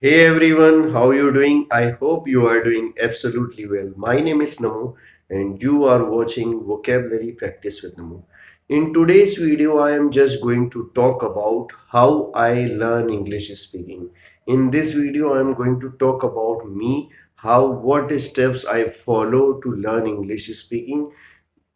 Hey everyone, how you doing? I hope you are doing absolutely well. My name is Namu and you are watching Vocabulary Practice with Namu. In today's video, I am just going to talk about how I learn English speaking. In this video, I am going to talk about me, what steps I follow to learn English speaking.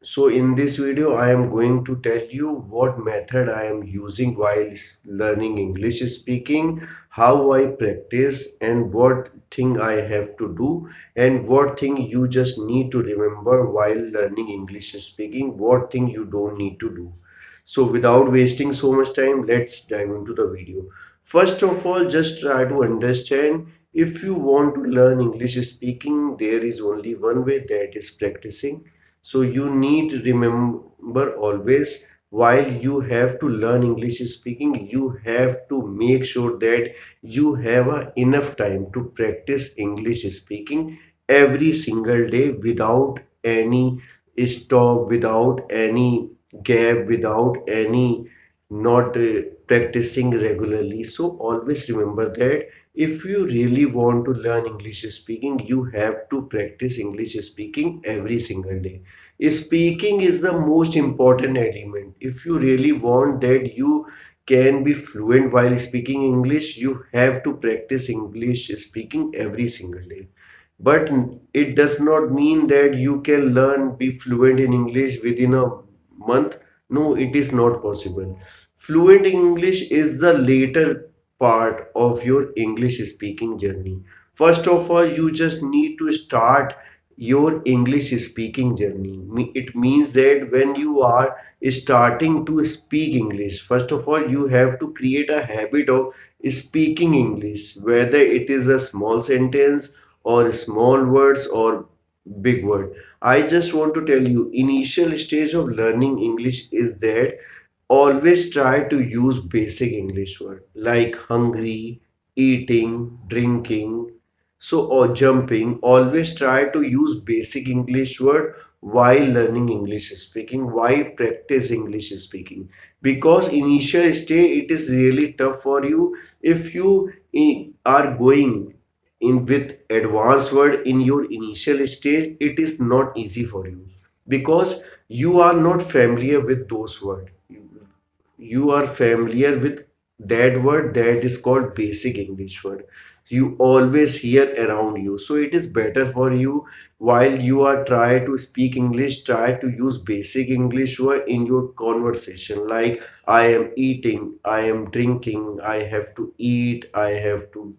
So in this video, I am going to tell you what method I am using while learning English speaking, how I practice and what thing I have to do and what thing you just need to remember while learning English speaking, what thing you don't need to do. So without wasting so much time, let's dive into the video. First of all, just try to understand if you want to learn English speaking, there is only one way, that is practicing. So you need to remember always while you have to learn English speaking, you have to make sure that you have enough time to practice English speaking every single day without any stop, without any gap, without any not practicing regularly. So always remember that if you really want to learn English speaking, you have to practice English speaking every single day. Speaking is the most important element. If you really want that you can be fluent while speaking English, you have to practice English speaking every single day. But it does not mean that you can learn, be fluent in English within a month. No, it is not possible. Fluent English is the later part of your English speaking journey. First of all, you just need to start your English speaking journey. It means that when you are starting to speak English, first of all, you have to create a habit of speaking English, whether it is a small sentence or small words or big word. I just want to tell you, initial stage of learning English is that always try to use basic English word like hungry, eating, drinking, so or jumping. Always try to use basic English word while learning English speaking, while practice English speaking. Because initial stage it is really tough for you if you are going in with advanced word in your initial stage, it is not easy for you because you are not familiar with those words. You are familiar with that word that is called basic English word. You always hear around you. So it is better for you while you are try to speak English, try to use basic English word in your conversation. Like I am eating, I am drinking, I have to eat, I have to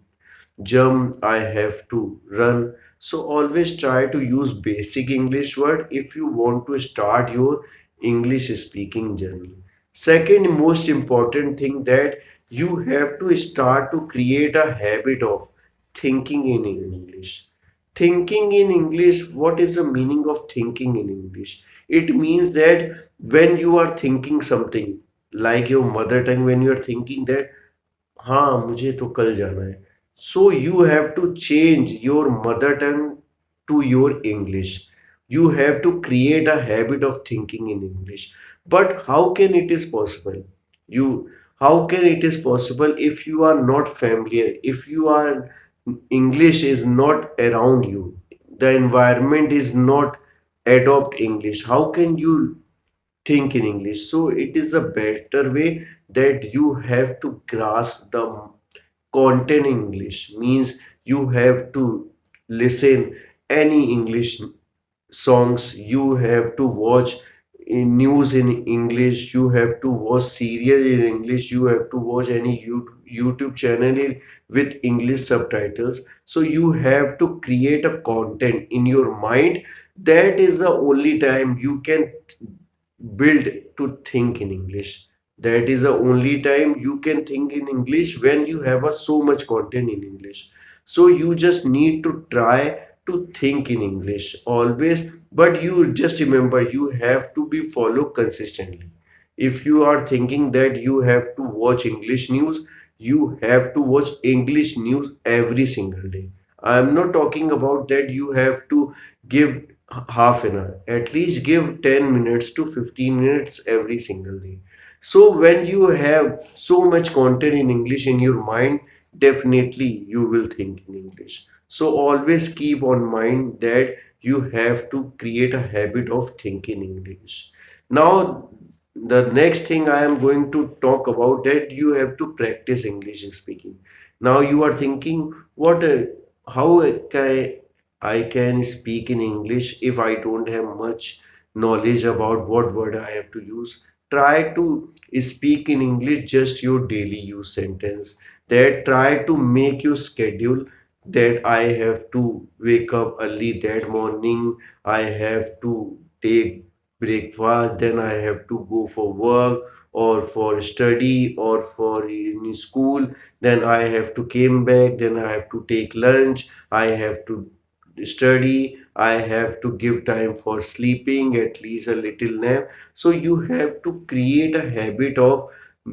jump, I have to run. So always try to use basic English word if you want to start your English speaking journey. Second most important thing that you have to start to create a habit of thinking in English. Thinking in English, what is the meaning of thinking in English? It means that when you are thinking something like your mother tongue, when you are thinking that हाँ मुझे तो कल जाना है. So you have to change your mother tongue to your English. You have to create a habit of thinking in English. But how can it is possible? You how can it is possible if you are not familiar, if you are English is not around you, the environment is not adopt English. How can you think in English? So it is a better way that you have to grasp the content in English. Means you have to listen any English songs, you have to watch in news in English, you have to watch serial in English, you have to watch any YouTube channel with English subtitles. So you have to create a content in your mind. That is the only time you can build to think in English. That is the only time you can think in English when you have so much content in English. So you just need to try to think in English always, but you just remember you have to be follow consistently. If you are thinking that you have to watch English news, you have to watch English news every single day. I am not talking about that you have to give half an hour. At least give 10 minutes to 15 minutes every single day. So when you have so much content in English in your mind, definitely you will think in English. So always keep on mind that you have to create a habit of thinking English. Now, the next thing I am going to talk about that you have to practice English speaking. Now you are thinking, how I can speak in English if I don't have much knowledge about what word I have to use. Try to speak in English just your daily use sentence. That try to make your schedule that I have to wake up early that morning, I have to take breakfast, then I have to go for work or for study or for in school, then I have to came back, then I have to take lunch, I have to study, I have to give time for sleeping, at least a little nap. So you have to create a habit of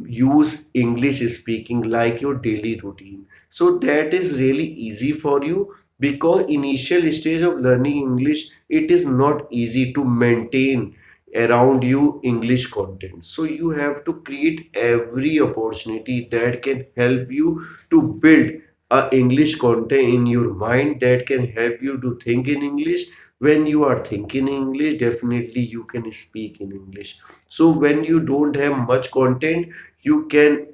use English speaking like your daily routine. So that is really easy for you because initial stage of learning English, it is not easy to maintain around you English content. So you have to create every opportunity that can help you to build a English content in your mind that can help you to think in English. When you are thinking in English, definitely you can speak in English. So when you don't have much content, you can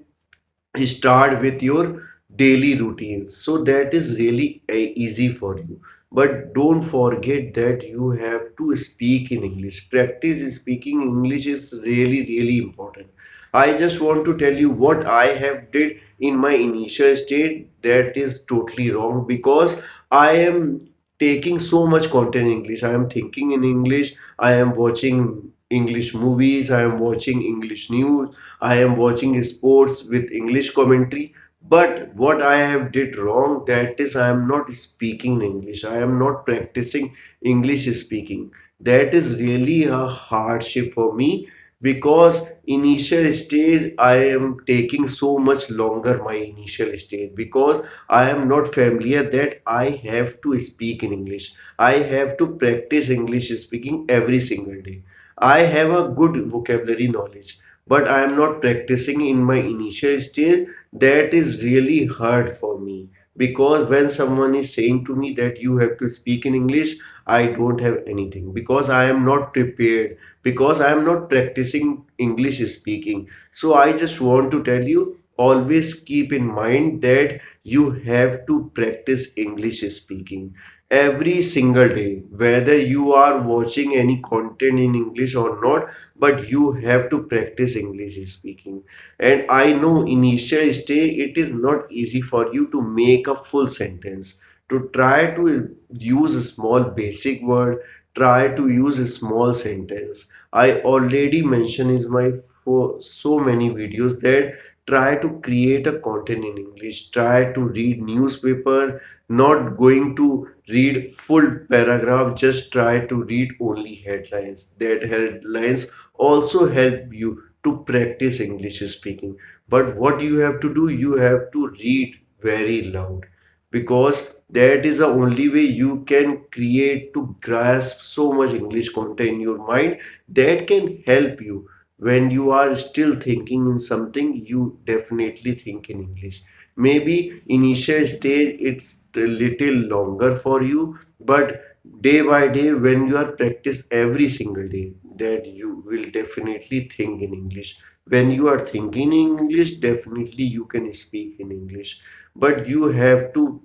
start with your daily routines, so that is really easy for you. But don't forget that you have to speak in English. Practice speaking English is really important. I just want to tell you what I have did in my initial state. That is totally wrong because I am taking so much content in English. I am thinking in English, I am watching English movies, I am watching English news, I am watching sports with English commentary. But what I have did wrong, that is I am not speaking English. I am not practicing English speaking. That is really a hardship for me because initial stage I am taking so much longer my initial stage because I am not familiar that I have to speak in English. I have to practice English speaking every single day. I have a good vocabulary knowledge, but I am not practicing in my initial stage. That is really hard for me because when someone is saying to me that you have to speak in English, I don't have anything because I am not prepared, because I am not practicing English speaking. So I just want to tell you, always keep in mind that you have to practice English speaking every single day, whether you are watching any content in English or not, but you have to practice English speaking. And I know initial stage it is not easy for you to make a full sentence. To try to use a small basic word, try to use a small sentence. I already mentioned in my for so many videos that try to create a content in English, try to read newspaper, not going to read full paragraph, just try to read only headlines. That headlines also help you to practice English speaking. But what you have to do, you have to read very loud because that is the only way you can create to grasp so much English content in your mind that can help you when you are still thinking in something. You definitely think in English. Maybe initial stage it's a little longer for you, but day by day when you are practice every single day, that you will definitely think in English. When you are thinking in English, definitely you can speak in English. But you have to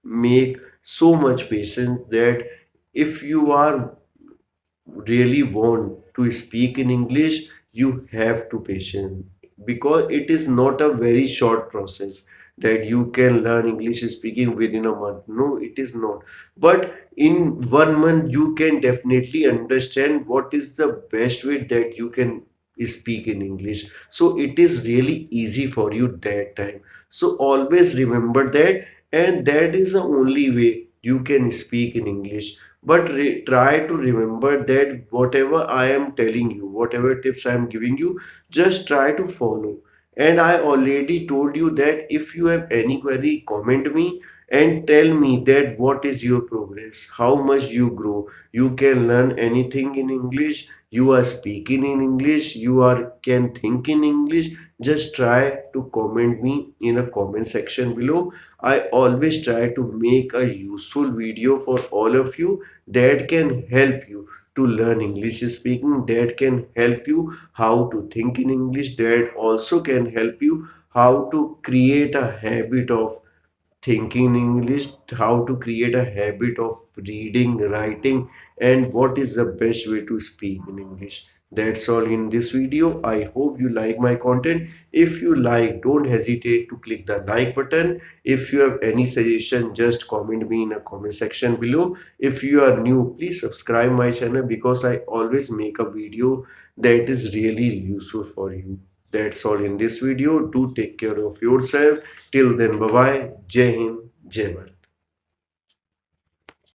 make so much patience that if you are really want to speak in English, you have to patient because it is not a very short process that you can learn English speaking within a month. No, it is not. But in 1 month, you can definitely understand what is the best way that you can speak in English. So it is really easy for you that time. So always remember that, and that is the only way you can speak in English. But try to remember that whatever I am telling you, whatever tips I am giving you, just try to follow. And I already told you that if you have any query, comment me and tell me that what is your progress, how much you grow. You can learn anything in English. you are speaking in English, you are can think in English, just try to comment me in a comment section below. I always try to make a useful video for all of you that can help you to learn English speaking, that can help you how to think in English, that also can help you how to create a habit of thinking English, how to create a habit of reading, writing, and what is the best way to speak in English. That's all in this video. I hope you like my content. If you like, don't hesitate to click the like button. If you have any suggestion, just comment me in a comment section below. If you are new, please subscribe my channel because I always make a video that is really useful for you. That's all in this video. Do take care of yourself. Till then, bye bye. Jai Hind, Jai Bharat.